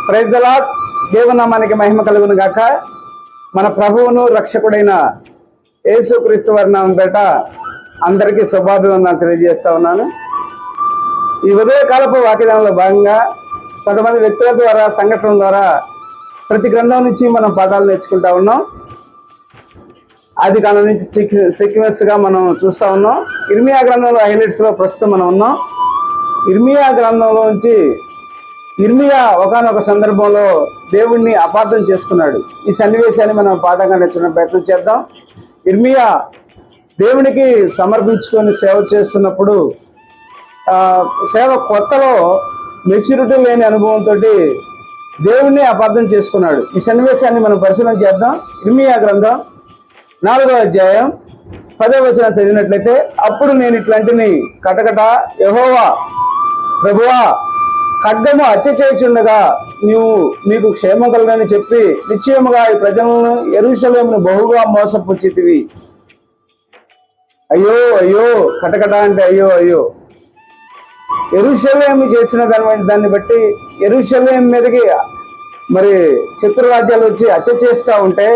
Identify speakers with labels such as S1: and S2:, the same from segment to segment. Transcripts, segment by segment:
S1: Praise the lord. దేవునామానికి మహిమ కలుగును గాక. మన ప్రభువును రక్షకుడైన యేసుక్రీస్తు వారి నామం పేట అందరికీ శుభాభివందనాలు తెలియజేస్తా ఉన్నాను. ఈ ఉదయకాలపు వాక్యదానంలో భాగంగా కొంతమంది వ్యక్తుల ద్వారా, సంఘటనల ద్వారా ప్రతి గ్రంథం నుంచి మనం పాఠాలు నేర్చుకుంటా ఉన్నాం. ఆది కాలం నుంచి సీక్వెన్స్గా మనం చూస్తూ ఉన్నాం. ఇర్మియా గ్రంథంలో హైలైట్స్లో ప్రస్తుతం మనం ఉన్నాం. ఇర్మియా గ్రంథంలో నుంచి ఇర్మియా ఒకానొక సందర్భంలో దేవుణ్ణి అపార్థం చేసుకున్నాడు. ఈ సన్నివేశాన్ని మనం పాఠంగా నేర్చుకునే ప్రయత్నం చేద్దాం. ఇర్మియా దేవునికి సమర్పించుకొని సేవ చేస్తున్నప్పుడు సేవ కొత్తలో మెచ్యూరిటీ లేని అనుభవంతో దేవుణ్ణి అపార్థం చేసుకున్నాడు. ఈ సన్నివేశాన్ని మనం పరిశీలన చేద్దాం. ఇర్మియా గ్రంథం 4వ అధ్యాయం 10వ వచనం చదివినట్లయితే, అప్పుడు నేను ఇట్లాంటిని కటకట యెహోవా ప్రభువా, ఖడ్గము హత్య చేయుచుండగా నీకు క్షేమం కలగని చెప్పి నిశ్చయముగా ఈ ప్రజలను యెరూషలేమును బహుగా మోసపుచ్చితివి. అయ్యో అయ్యో, కటకట అంటే అయ్యో అయ్యో. యెరూషలేము చేసిన దాన్ని బట్టి యెరూషలేము మీదకి మరి శత్రురాజ్యాలు వచ్చి హత్య చేస్తూ ఉంటే,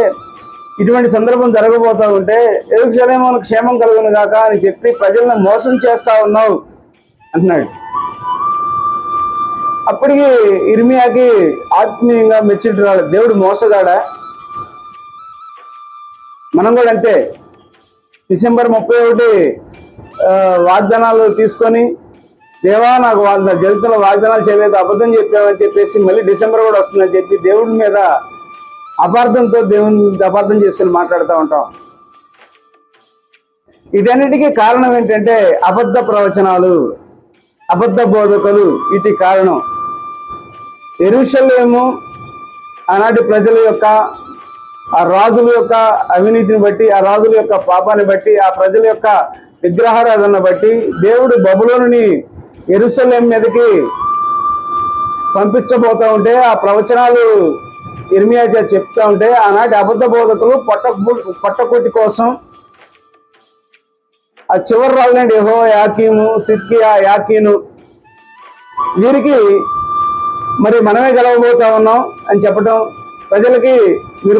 S1: ఇటువంటి సందర్భం జరగబోతూ ఉంటే యెరూషలేమును క్షేమం కలుగును గాక అని చెప్పి ప్రజలను మోసం చేస్తా ఉన్నావు అంటున్నాడు. అప్పటికి ఇర్మియాకి ఆత్మీయంగా మెచ్యూరిటీ రాలేదు. దేవుడు మోసగాడా? మనం కూడా అంతే. డిసెంబర్ 31 వాగ్దానాలు తీసుకొని, దేవా నాకు వాళ్ళ జీవితంలో వాగ్దానాలు చేయలేదు, అబద్ధం చెప్పామని చెప్పేసి మళ్ళీ డిసెంబర్ కూడా వస్తుందని చెప్పి దేవుడి మీద అపార్థంతో దేవుని అపార్థం చేసుకొని మాట్లాడుతూ ఉంటాం. వీటన్నిటికీ కారణం ఏంటంటే అబద్ధ ప్రవచనాలు, అబద్ధ బోధకులు. వీటి కారణం యెరూషలేము ఆనాటి ప్రజల యొక్క, ఆ రాజుల యొక్క అవినీతిని బట్టి, ఆ రాజుల యొక్క పాపాన్ని బట్టి, ఆ ప్రజల యొక్క విగ్రహారాధన బట్టి దేవుడు బబులోనుని యెరూషలేము మీదకి పంపించబోతూ ఉంటే, ఆ ప్రవచనాలు ఇర్మియా చెప్తా ఉంటే ఆనాటి అబద్ధ బోధకులు పొట్టకొట్టి కోసం ఆ చివరి రాజులండి యెహో యాకీము, సిద్కియా, యాకీను, వీరికి మరి మనమే గెలవబోతా ఉన్నాం అని చెప్పడం, ప్రజలకి మీరు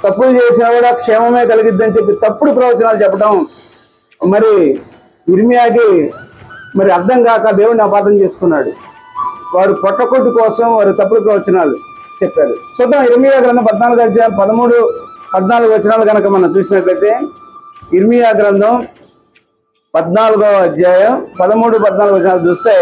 S1: తప్పులు చేసినా కూడా క్షేమమే కలిగిద్దని చెప్పి తప్పుడు ప్రవచనాలు చెప్పడం, మరి ఇర్మియాకి మరి అర్థం కాక దేవుడిని అపార్థం చేసుకున్నాడు. వారు పొట్టకొట్టు కోసం వారు తప్పుడు ప్రవచనాలు చెప్పారు. చూద్దాం. ఇర్మియా గ్రంథం 14వ అధ్యాయం 13-14 వచనాలు కనుక మనం చూసినట్లయితే, ఇర్మియా గ్రంథం 14వ అధ్యాయం 13-14 వచనాలు చూస్తే,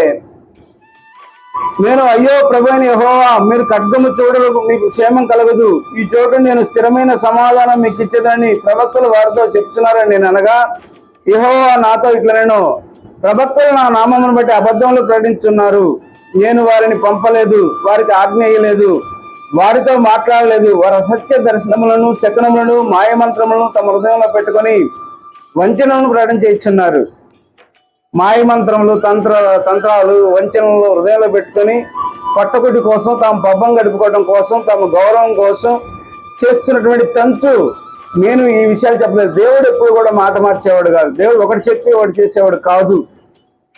S1: నేను అయ్యో ప్రభు అయిన యెహోవా, మీరు ఖడ్గము చూడరు, మీకు క్షేమం కలగదు, ఈ చోటు నేను స్థిరమైన సమాధానం మీకు ఇచ్చేదని ప్రవక్తలు వారితో చెప్తున్నారని నేను అనగా, యెహోవా నాతో ఇట్లా, నేను ప్రవక్తలు నా నామమును బట్టి అబద్ధములు ప్రకటించున్నారు, నేను వారిని పంపలేదు, వారికి ఆజ్ఞ ఇయ్యలేదు, వారితో మాట్లాడలేదు, వారు అసత్య దర్శనములను, శకునములను, మాయమంత్రములను తమ హృదయంలో పెట్టుకొని వంచనలను ప్రకటన ఇచ్చున్నారు. మాయమంత్రములు, తంత్రాలు, వంచనలు హృదయంలో పెట్టుకొని పట్టకొట్టి కోసం, తాము పబ్బం గడుపుకోవడం కోసం, తమ గౌరవం కోసం చేస్తున్నటువంటి తంతు. నేను ఈ విషయాలు చెప్పలేదు. దేవుడు ఎప్పుడు కూడా మాట మార్చేవాడు కాదు. దేవుడు ఒకటి చెప్పి ఒకటి చేసేవాడు కాదు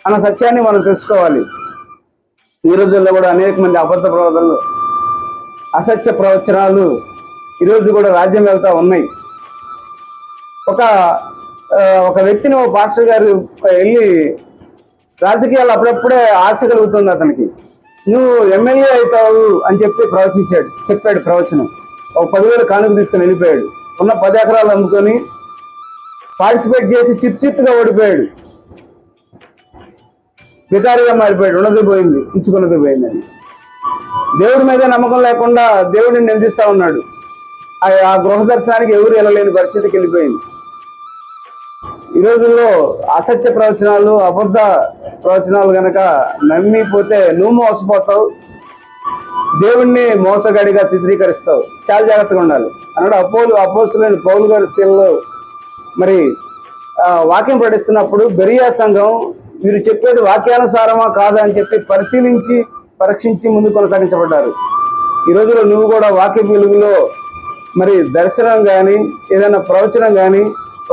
S1: అన్న సత్యాన్ని మనం తెలుసుకోవాలి. ఈ రోజుల్లో కూడా అనేక మంది అబద్ధ ప్రవక్తలు, అసత్య ప్రవచనాలు ఈరోజు కూడా రాజ్యం వెళ్తా ఉన్నాయి. ఒక వ్యక్తిని ఓ పాస్టర్ గారు వెళ్ళి, రాజకీయాలు అప్పుడప్పుడే ఆశ కలుగుతుంది అతనికి, నువ్వు ఎమ్మెల్యే అవుతావు అని చెప్పి చెప్పాడు ప్రవచనం. ఒక 10,000 కానుక తీసుకొని వెళ్ళిపోయాడు. ఉన్న 10 ఎకరాలు అమ్ముకొని పార్టిసిపేట్ చేసి చిత్తుగా ఓడిపోయాడు. వికారిగా మారిపోయాడు. ఉన్నది పోయింది, ఉంచుకున్నది పోయిందని. దేవుడి మీద నమ్మకం లేకుండా దేవుడిని నిందిస్తా ఉన్నాడు. ఆ గృహ దర్శనానికి ఎవరు వెళ్ళలేని పరిస్థితికి వెళ్ళిపోయింది. ఈ రోజుల్లో అసత్య ప్రవచనాలు, అబద్ధ ప్రవచనాలు కనుక నమ్మిపోతే నువ్వు మోసపోతావు, దేవుణ్ణి మోసగాడిగా చిత్రీకరిస్తావు. చాలా జాగ్రత్తగా ఉండాలి అన్నాడు అపోస్తులైన పౌలు గారి శీలలో. మరి వాక్యం ప్రకటిస్తున్నప్పుడు బెరియా సంఘం వీరు చెప్పేది వాక్యానుసారమా కాదా అని చెప్పి పరీక్షించి ముందు కొనసాగించబడ్డారు. ఈ రోజులో నువ్వు కూడా వాక్య వెలుగులో మరి దర్శనం కానీ, ఏదైనా ప్రవచనం కానీ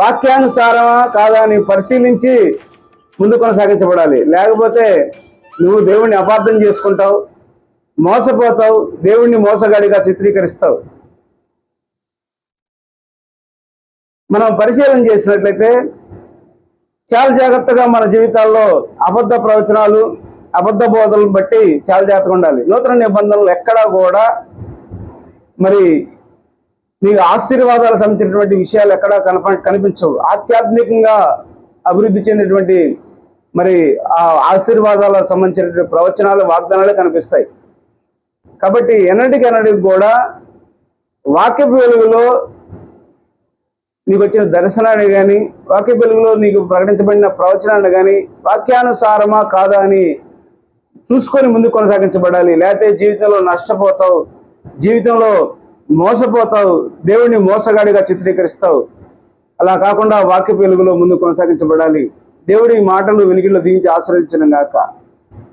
S1: వాక్యానుసారమా కాదా అని పరిశీలించి ముందు కొనసాగించబడాలి. లేకపోతే నువ్వు దేవుణ్ణి అపార్థం చేసుకుంటావు, మోసపోతావు, దేవుణ్ణి మోసగాడిగా చిత్రీకరిస్తావు. మనం పరిశీలన చేసినట్లయితే చాలా జాగ్రత్తగా మన జీవితాల్లో అబద్ధ ప్రవచనాలు, అబద్ధ బోధనలు బట్టి చాలా జాగ్రత్తగా ఉండాలి. నూతన నిబంధనలు ఎక్కడా కూడా మరి నీకు ఆశీర్వాదాలు సంబంధించినటువంటి విషయాలు ఎక్కడా కనిపించవు. ఆధ్యాత్మికంగా అభివృద్ధి చెందినటువంటి మరి ఆ ఆశీర్వాదాలకు సంబంధించినటువంటి ప్రవచనాలు, వాగ్దానాలు కనిపిస్తాయి. కాబట్టి ఎన్నటికి కూడా వాక్యపు వెలుగులో నీకు వచ్చిన దర్శనాన్ని కానీ, వాక్య వెలుగులో నీకు ప్రకటించబడిన ప్రవచనాన్ని కానీ వాక్యానుసారమా కాదా అని చూసుకొని ముందు కొనసాగించబడాలి. లేకపోతే జీవితంలో నష్టపోతావు, జీవితంలో మోసపోతావు, దేవుడిని మోసగాడిగా చిత్రీకరిస్తావు. అలా కాకుండా వాక్య వెలుగులో ముందు కొనసాగించబడాలి. దేవుడి మాటలు వెలుగులో దీవించి ఆశీర్వదించను గాక.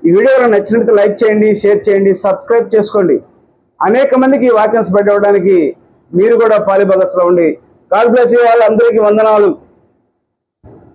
S1: ఈ వీడియోలో నచ్చినట్లయితే లైక్ చేయండి, షేర్ చేయండి, సబ్స్క్రైబ్ చేసుకోండి. అనేక మందికి ఈ వాక్యం స్ప్రెడ్ అవ్వడానికి మీరు కూడా పాలిభాగస్లో ఉండి. God bless you all. అందరికీ వందనాలు.